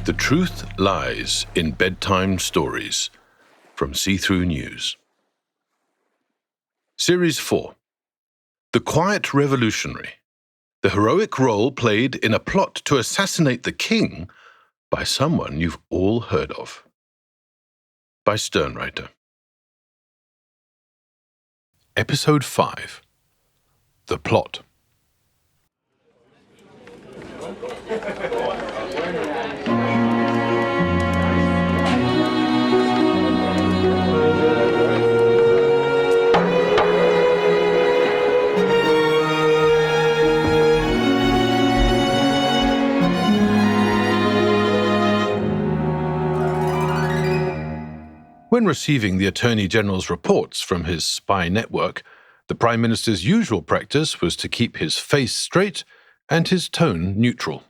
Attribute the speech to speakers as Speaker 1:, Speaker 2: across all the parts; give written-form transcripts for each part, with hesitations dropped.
Speaker 1: The truth lies in bedtime stories from See-Through News. Series 4. The Quiet Revolutionary. The heroic role played in a plot to assassinate the king by someone you've all heard of. By SternWriter. Episode 5. The Plot. When receiving the Attorney General's reports from his spy network, the Prime Minister's usual practice was to keep his face straight and his tone neutral.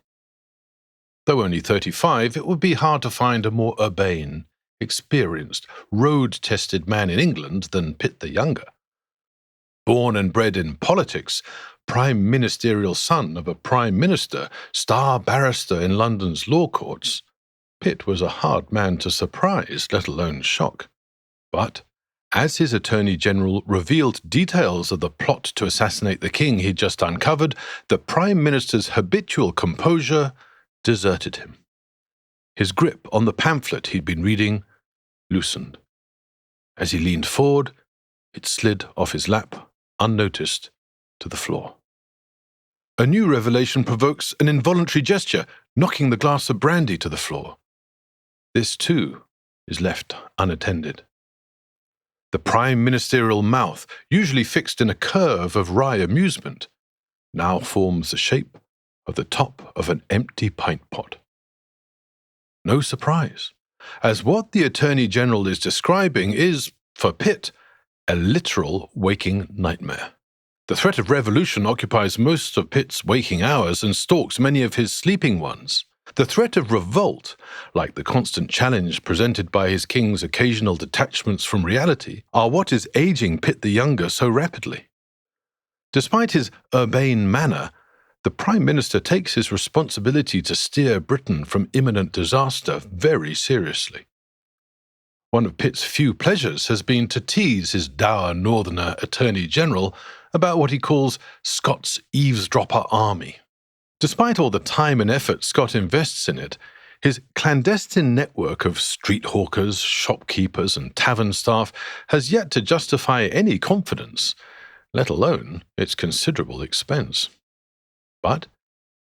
Speaker 1: Though only 35, it would be hard to find a more urbane, experienced, road-tested man in England than Pitt the Younger. Born and bred in politics, prime ministerial son of a prime minister, star barrister in London's law courts, Pitt was a hard man to surprise, let alone shock. But as his Attorney General revealed details of the plot to assassinate the king he'd just uncovered, the Prime Minister's habitual composure deserted him. His grip on the pamphlet he'd been reading loosened. As he leaned forward, it slid off his lap, unnoticed, to the floor. A new revelation provokes an involuntary gesture, knocking the glass of brandy to the floor. This, too, is left unattended. The prime ministerial mouth, usually fixed in a curve of wry amusement, now forms the shape of the top of an empty pint pot. No surprise, as what the Attorney General is describing is, for Pitt, a literal waking nightmare. The threat of revolution occupies most of Pitt's waking hours and stalks many of his sleeping ones. The threat of revolt, like the constant challenge presented by his king's occasional detachments from reality, are what is aging Pitt the Younger so rapidly. Despite his urbane manner, the Prime Minister takes his responsibility to steer Britain from imminent disaster very seriously. One of Pitt's few pleasures has been to tease his dour northerner Attorney General about what he calls Scott's eavesdropper army. Despite all the time and effort Scott invests in it, his clandestine network of street hawkers, shopkeepers, and tavern staff has yet to justify any confidence, let alone its considerable expense. But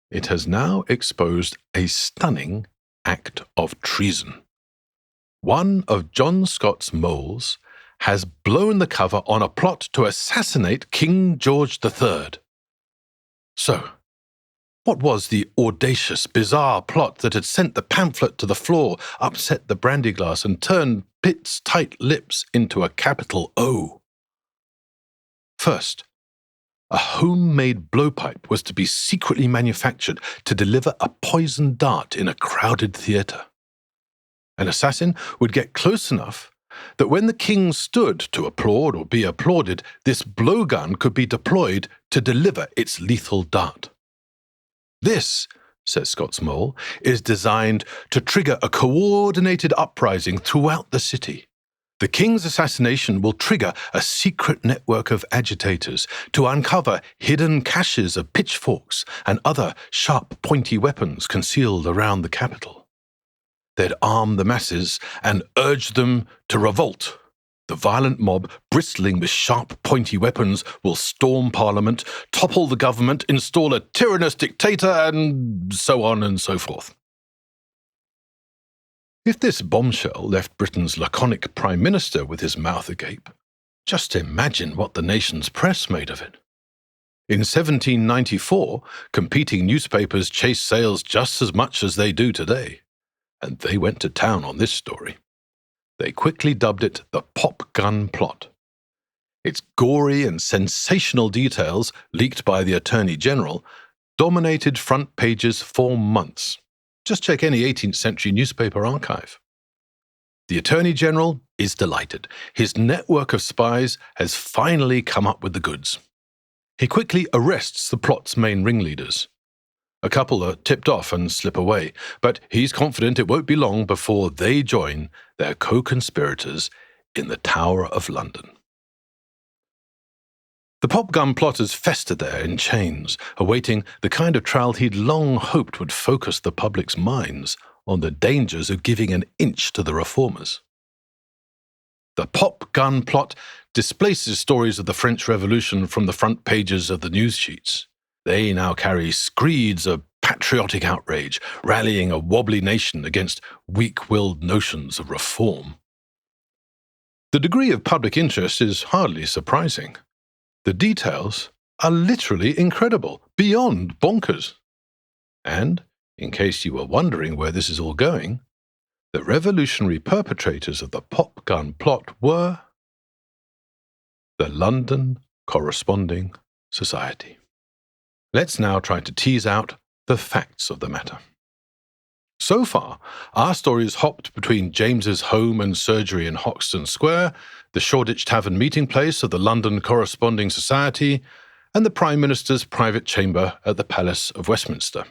Speaker 1: it has now exposed a stunning act of treason. One of John Scott's moles has blown the cover on a plot to assassinate King George III. So, what was the audacious, bizarre plot that had sent the pamphlet to the floor, upset the brandy glass, and turned Pitt's tight lips into a capital O? First, a homemade blowpipe was to be secretly manufactured to deliver a poison dart in a crowded theatre. An assassin would get close enough that when the king stood to applaud or be applauded, this blowgun could be deployed to deliver its lethal dart. This, says Scott's mole, is designed to trigger a coordinated uprising throughout the city. The king's assassination will trigger a secret network of agitators to uncover hidden caches of pitchforks and other sharp, pointy weapons concealed around the capital. They'd arm the masses and urge them to revolt. The violent mob, bristling with sharp, pointy weapons, will storm Parliament, topple the government, install a tyrannous dictator, and so on and so forth. If this bombshell left Britain's laconic Prime Minister with his mouth agape, just imagine what the nation's press made of it. In 1794, competing newspapers chased sales just as much as they do today, and they went to town on this story. They quickly dubbed it the Pop Gun Plot. Its gory and sensational details, leaked by the Attorney General, dominated front pages for months. Just check any 18th century newspaper archive. The Attorney General is delighted. His network of spies has finally come up with the goods. He quickly arrests the plot's main ringleaders. A couple are tipped off and slip away, but he's confident it won't be long before they join their co-conspirators in the Tower of London. The pop gun plotters fester there in chains, awaiting the kind of trial he'd long hoped would focus the public's minds on the dangers of giving an inch to the reformers. The pop gun plot displaces stories of the French Revolution from the front pages of the news sheets. They now carry screeds of patriotic outrage, rallying a wobbly nation against weak-willed notions of reform. The degree of public interest is hardly surprising. The details are literally incredible, beyond bonkers. And, in case you were wondering where this is all going, the revolutionary perpetrators of the pop gun plot were the London Corresponding Society. Let's now try to tease out the facts of the matter. So far, our story has hopped between James's home and surgery in Hoxton Square, the Shoreditch Tavern meeting place of the London Corresponding Society, and the Prime Minister's private chamber at the Palace of Westminster.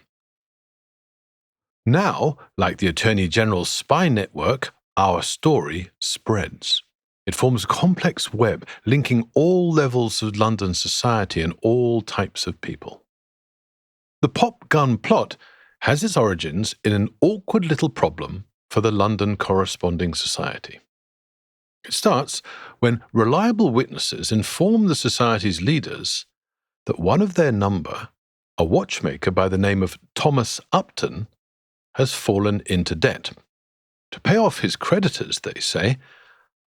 Speaker 1: Now, like the Attorney General's spy network, our story spreads. It forms a complex web linking all levels of London society and all types of people. The pop gun plot has its origins in an awkward little problem for the London Corresponding Society. It starts when reliable witnesses inform the society's leaders that one of their number, a watchmaker by the name of Thomas Upton, has fallen into debt. To pay off his creditors, they say,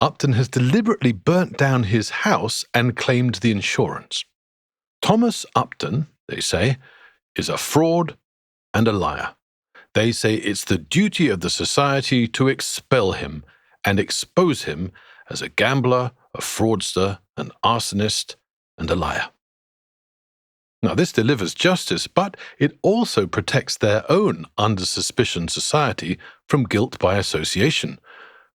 Speaker 1: Upton has deliberately burnt down his house and claimed the insurance. Thomas Upton, they say, is a fraud and a liar. They say it's the duty of the society to expel him and expose him as a gambler, a fraudster, an arsonist, and a liar. Now, this delivers justice, but it also protects their own under-suspicion society from guilt by association.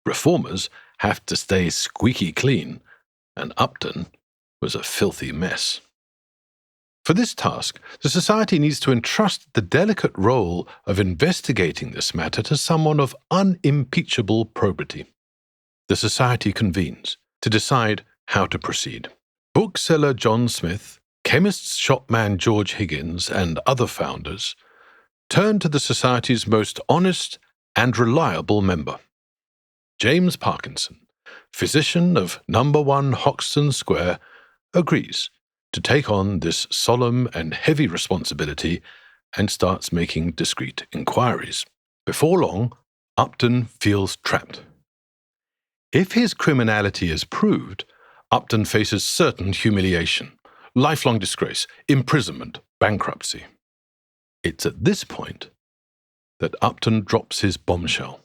Speaker 1: Reformers have to stay squeaky clean, and Upton was a filthy mess. For this task, the society needs to entrust the delicate role of investigating this matter to someone of unimpeachable probity. The society convenes to decide how to proceed. Bookseller John Smith, chemist's shopman George Higgins, and other founders turn to the society's most honest and reliable member. James Parkinson, physician of No. 1 Hoxton Square, agrees to take on this solemn and heavy responsibility and starts making discreet inquiries. Before long, Upton feels trapped. If his criminality is proved, Upton faces certain humiliation, lifelong disgrace, imprisonment, bankruptcy. It's at this point that Upton drops his bombshell.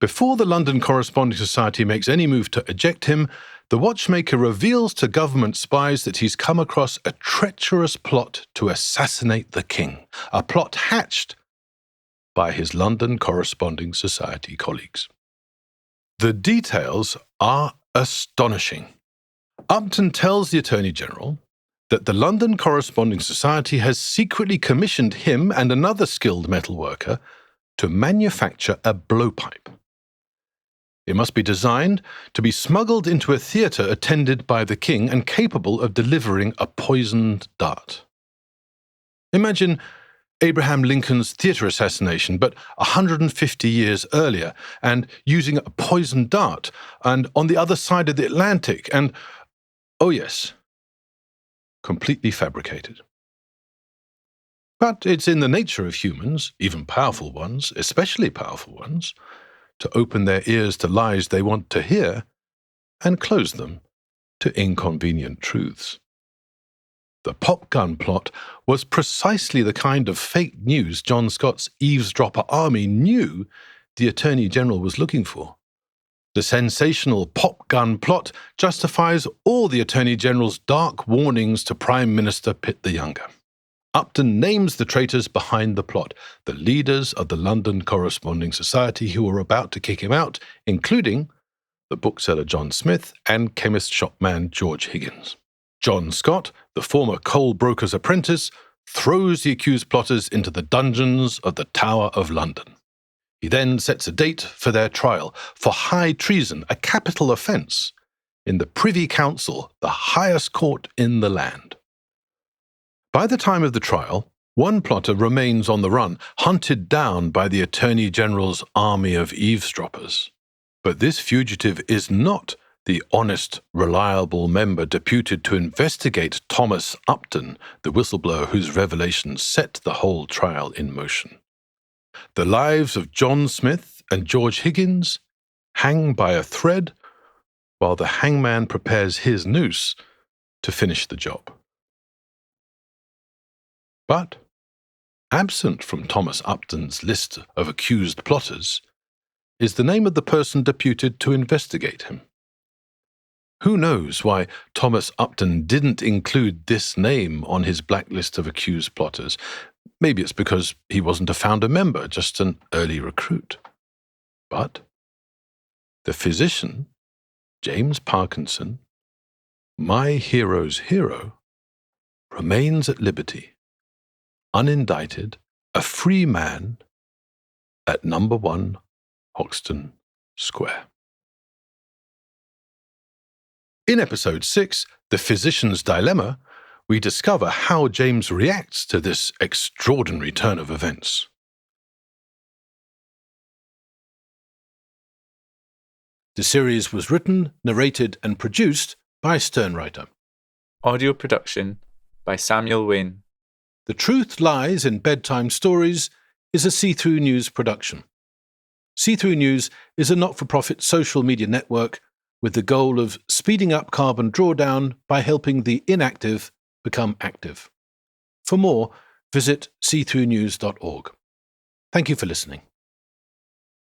Speaker 1: Before the London Corresponding Society makes any move to eject him, the watchmaker reveals to government spies that he's come across a treacherous plot to assassinate the king, a plot hatched by his London Corresponding Society colleagues. The details are astonishing. Upton tells the Attorney General that the London Corresponding Society has secretly commissioned him and another skilled metalworker to manufacture a blowpipe. It must be designed to be smuggled into a theatre attended by the king and capable of delivering a poisoned dart. Imagine Abraham Lincoln's theatre assassination, but 150 years earlier, and using a poisoned dart, and on the other side of the Atlantic, and, oh yes, completely fabricated. But it's in the nature of humans, even powerful ones, especially powerful ones, to open their ears to lies they want to hear and close them to inconvenient truths. The pop gun plot was precisely the kind of fake news John Scott's eavesdropper army knew the Attorney General was looking for. The sensational pop gun plot justifies all the Attorney General's dark warnings to Prime Minister Pitt the Younger. Upton names the traitors behind the plot, the leaders of the London Corresponding Society who were about to kick him out, including the bookseller John Smith and chemist shopman George Higgins. John Scott, the former coal broker's apprentice, throws the accused plotters into the dungeons of the Tower of London. He then sets a date for their trial for high treason, a capital offence, in the Privy Council, the highest court in the land. By the time of the trial, one plotter remains on the run, hunted down by the Attorney General's army of eavesdroppers. But this fugitive is not the honest, reliable member deputed to investigate Thomas Upton, the whistleblower whose revelations set the whole trial in motion. The lives of John Smith and George Higgins hang by a thread while the hangman prepares his noose to finish the job. But, absent from Thomas Upton's list of accused plotters, is the name of the person deputed to investigate him. Who knows why Thomas Upton didn't include this name on his blacklist of accused plotters? Maybe it's because he wasn't a founder member, just an early recruit. But the physician, James Parkinson, my hero's hero, remains at liberty, unindicted, a free man, at number 1 Hoxton Square. In episode 6, The Physician's Dilemma, we discover how James reacts to this extraordinary turn of events. The series was written, narrated, and produced by SternWriter.
Speaker 2: Audio production by Samuel Wain.
Speaker 1: The Truth Lies in Bedtime Stories is a See-Through News production. See-Through News is a not-for-profit social media network with the goal of speeding up carbon drawdown by helping the inactive become active. For more, visit seethroughnews.org. Thank you for listening.